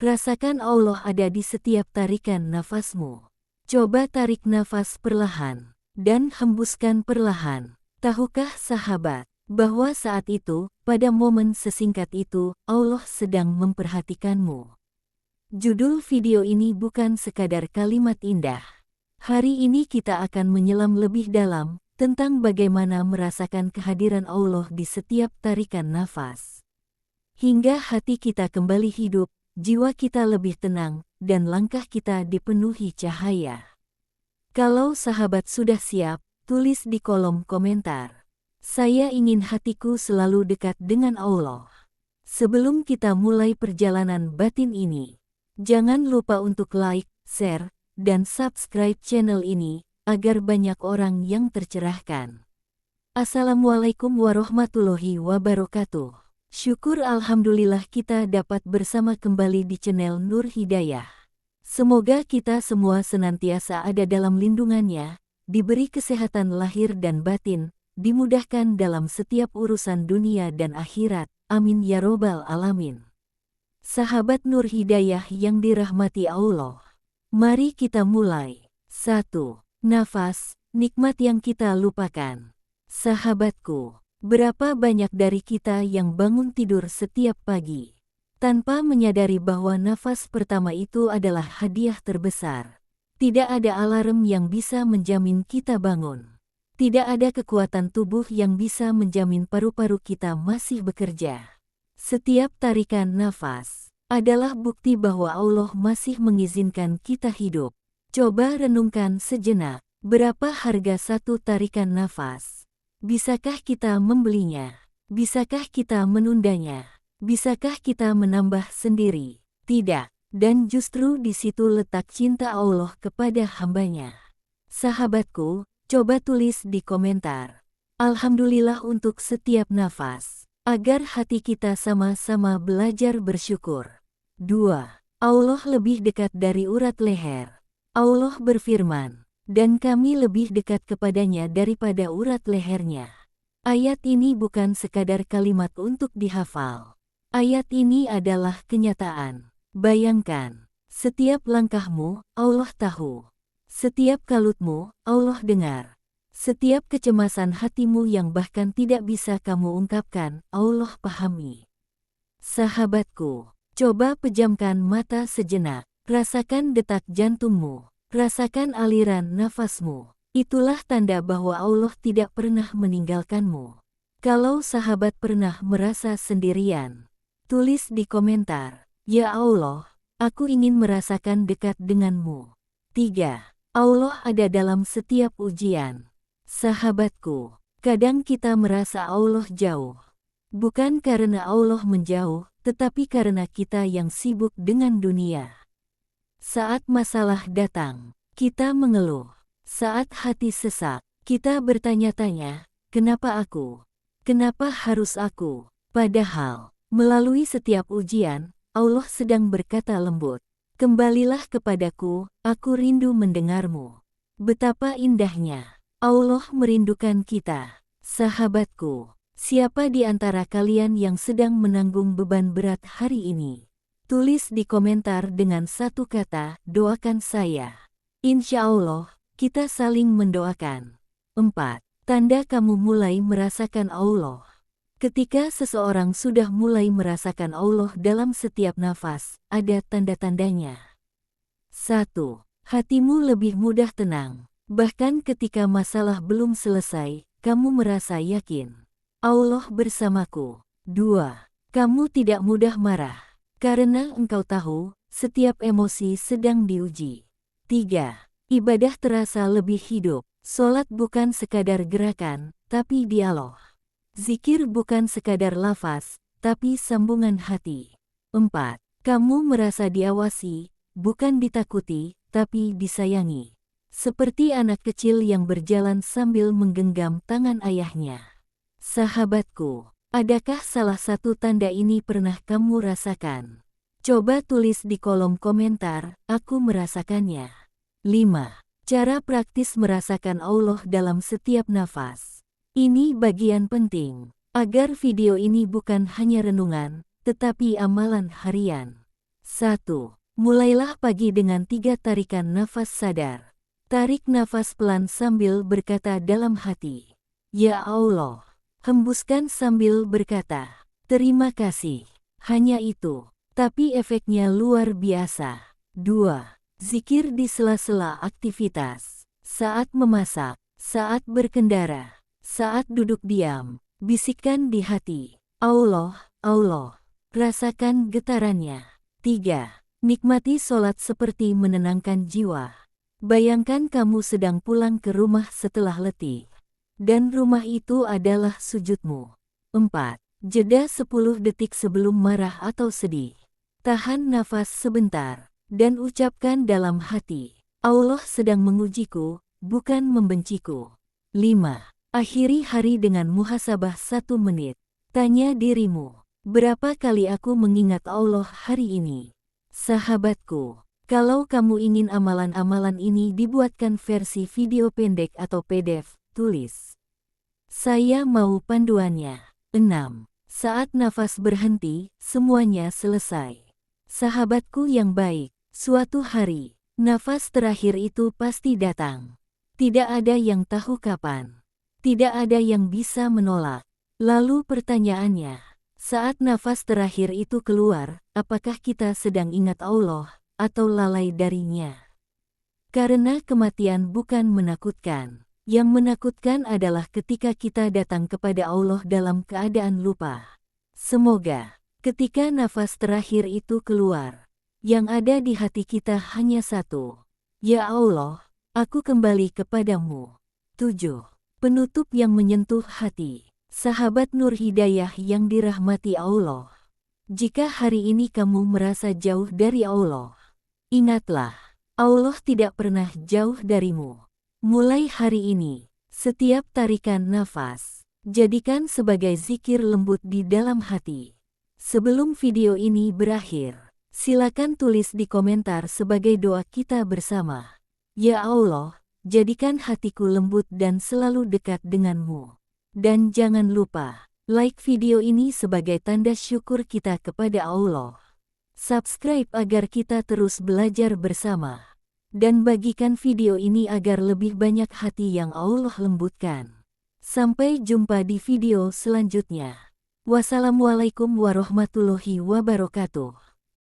Rasakan Allah ada di setiap tarikan nafasmu. Coba tarik nafas perlahan, dan hembuskan perlahan. Tahukah sahabat, bahwa saat itu, pada momen sesingkat itu, Allah sedang memperhatikanmu. Judul video ini bukan sekadar kalimat indah. Hari ini kita akan menyelam lebih dalam, tentang bagaimana merasakan kehadiran Allah di setiap tarikan nafas. Hingga hati kita kembali hidup, jiwa kita lebih tenang, dan langkah kita dipenuhi cahaya. Kalau sahabat sudah siap, tulis di kolom komentar. Saya ingin hatiku selalu dekat dengan Allah. Sebelum kita mulai perjalanan batin ini, jangan lupa untuk like, share, dan subscribe channel ini, agar banyak orang yang tercerahkan. Assalamualaikum warahmatullahi wabarakatuh. Syukur alhamdulillah kita dapat bersama kembali di channel Nur Hidayah. Semoga kita semua senantiasa ada dalam lindungannya, diberi kesehatan lahir dan batin, dimudahkan dalam setiap urusan dunia dan akhirat. Amin ya robbal alamin. Sahabat Nur Hidayah yang dirahmati Allah, mari kita mulai. 1. Nafas, nikmat yang kita lupakan. Sahabatku, berapa banyak dari kita yang bangun tidur setiap pagi, tanpa menyadari bahwa nafas pertama itu adalah hadiah terbesar. Tidak ada alarm yang bisa menjamin kita bangun. Tidak ada kekuatan tubuh yang bisa menjamin paru-paru kita masih bekerja. Setiap tarikan nafas adalah bukti bahwa Allah masih mengizinkan kita hidup. Coba renungkan sejenak, berapa harga satu tarikan nafas? Bisakah kita membelinya? Bisakah kita menundanya? Bisakah kita menambah sendiri? Tidak, dan justru di situ letak cinta Allah kepada hambanya. Sahabatku, coba tulis di komentar. Alhamdulillah untuk setiap nafas, agar hati kita sama-sama belajar bersyukur. 2. Allah lebih dekat dari urat leher. Allah berfirman, dan kami lebih dekat kepadanya daripada urat lehernya. Ayat ini bukan sekadar kalimat untuk dihafal. Ayat ini adalah kenyataan. Bayangkan, setiap langkahmu, Allah tahu. Setiap kalutmu, Allah dengar. Setiap kecemasan hatimu yang bahkan tidak bisa kamu ungkapkan, Allah pahami. Sahabatku, coba pejamkan mata sejenak. Rasakan detak jantungmu, rasakan aliran nafasmu. Itulah tanda bahwa Allah tidak pernah meninggalkanmu. Kalau sahabat pernah merasa sendirian, tulis di komentar, ya Allah, aku ingin merasakan dekat denganmu. 3. Allah ada dalam setiap ujian. Sahabatku, kadang kita merasa Allah jauh. Bukan karena Allah menjauh, tetapi karena kita yang sibuk dengan dunia. Saat masalah datang, kita mengeluh. Saat hati sesak, kita bertanya-tanya, kenapa aku? Kenapa harus aku? Padahal, melalui setiap ujian, Allah sedang berkata lembut, kembalilah kepadaku, aku rindu mendengarmu. Betapa indahnya, Allah merindukan kita. Sahabatku, siapa di antara kalian yang sedang menanggung beban berat hari ini? Tulis di komentar dengan satu kata, doakan saya. Insya Allah, kita saling mendoakan. 4. Tanda kamu mulai merasakan Allah. Ketika seseorang sudah mulai merasakan Allah dalam setiap nafas, ada tanda-tandanya. 1. Hatimu lebih mudah tenang. Bahkan ketika masalah belum selesai, kamu merasa yakin. Allah bersamaku. 2. Kamu tidak mudah marah. Karena engkau tahu, setiap emosi sedang diuji. 3. Ibadah terasa lebih hidup. Solat bukan sekadar gerakan, tapi dialog. Zikir bukan sekadar lafaz, tapi sambungan hati. 4. Kamu merasa diawasi, bukan ditakuti, tapi disayangi. Seperti anak kecil yang berjalan sambil menggenggam tangan ayahnya. Sahabatku, adakah salah satu tanda ini pernah kamu rasakan? Coba tulis di kolom komentar, aku merasakannya. 5. Cara praktis merasakan Allah dalam setiap nafas. Ini bagian penting, agar video ini bukan hanya renungan, tetapi amalan harian. 1. Mulailah pagi dengan 3 tarikan nafas sadar. Tarik nafas pelan sambil berkata dalam hati, "Ya Allah." Hembuskan sambil berkata, "Terima kasih." Hanya itu, tapi efeknya luar biasa. 2. Zikir di sela-sela aktivitas. Saat memasak, saat berkendara, saat duduk diam, bisikkan di hati, "Allah, Allah." Rasakan getarannya. 3. Nikmati sholat seperti menenangkan jiwa. Bayangkan kamu sedang pulang ke rumah setelah letih, dan rumah itu adalah sujudmu. 4. Jeda 10 detik sebelum marah atau sedih. Tahan nafas sebentar, dan ucapkan dalam hati, "Allah sedang mengujiku, bukan membenciku." 5. Akhiri hari dengan muhasabah 1 menit. Tanya dirimu, berapa kali aku mengingat Allah hari ini? Sahabatku, kalau kamu ingin amalan-amalan ini dibuatkan versi video pendek atau PDF, tulis, "Saya mau panduannya." 6. Saat nafas berhenti, semuanya selesai. Sahabatku yang baik, suatu hari, nafas terakhir itu pasti datang. Tidak ada yang tahu kapan. Tidak ada yang bisa menolak. Lalu pertanyaannya, saat nafas terakhir itu keluar, apakah kita sedang ingat Allah atau lalai darinya? Karena kematian bukan menakutkan. Yang menakutkan adalah ketika kita datang kepada Allah dalam keadaan lupa. Semoga, ketika nafas terakhir itu keluar, yang ada di hati kita hanya satu, "Ya Allah, aku kembali kepadamu." 7. Penutup yang menyentuh hati. Sahabat Nur Hidayah yang dirahmati Allah. Jika hari ini kamu merasa jauh dari Allah, ingatlah, Allah tidak pernah jauh darimu. Mulai hari ini, setiap tarikan nafas, jadikan sebagai zikir lembut di dalam hati. Sebelum video ini berakhir, silakan tulis di komentar sebagai doa kita bersama. "Ya Allah, jadikan hatiku lembut dan selalu dekat denganmu." Dan jangan lupa, like video ini sebagai tanda syukur kita kepada Allah. Subscribe agar kita terus belajar bersama. Dan bagikan video ini agar lebih banyak hati yang Allah lembutkan. Sampai jumpa di video selanjutnya. Wassalamualaikum warahmatullahi wabarakatuh.